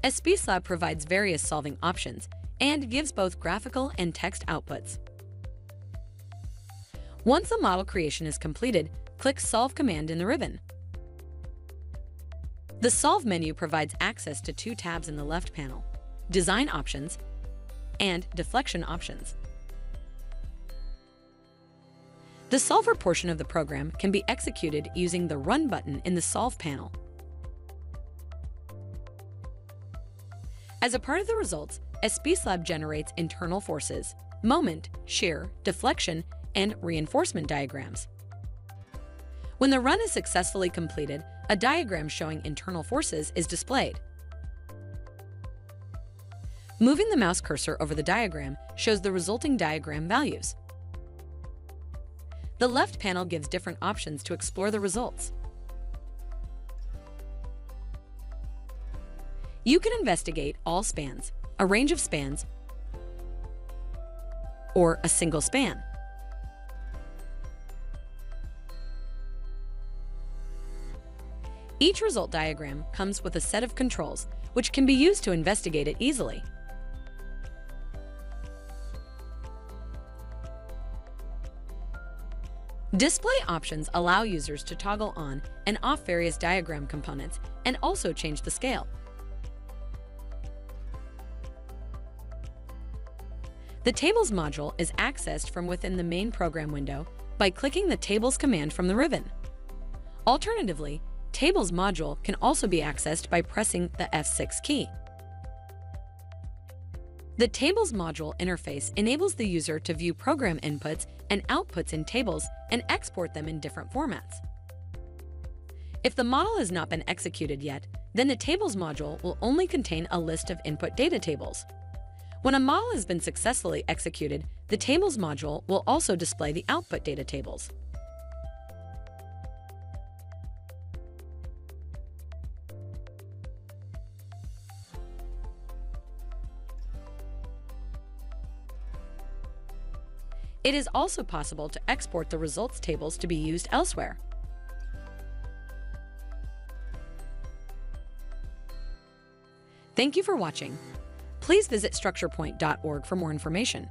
spSlab provides various solving options and gives both graphical and text outputs. Once the model creation is completed, click Solve command in the ribbon. The Solve menu provides access to two tabs in the left panel: Design Options and Deflection Options. The Solver portion of the program can be executed using the Run button in the Solve panel. As a part of the results, spSlab generates internal forces, moment, shear, deflection, and reinforcement diagrams. When the run is successfully completed, a diagram showing internal forces is displayed. Moving the mouse cursor over the diagram shows the resulting diagram values. The left panel gives different options to explore the results. You can investigate all spans, a range of spans, or a single span. Each result diagram comes with a set of controls, which can be used to investigate it easily. Display options allow users to toggle on and off various diagram components and also change the scale. The Tables module is accessed from within the main program window by clicking the Tables command from the ribbon. Alternatively, Tables module can also be accessed by pressing the F6 key. The Tables module interface enables the user to view program inputs and outputs in tables and export them in different formats. If the model has not been executed yet, then the Tables module will only contain a list of input data tables. When a model has been successfully executed, the Tables module will also display the output data tables. It is also possible to export the results tables to be used elsewhere. Thank you for watching. Please visit StructurePoint.org for more information.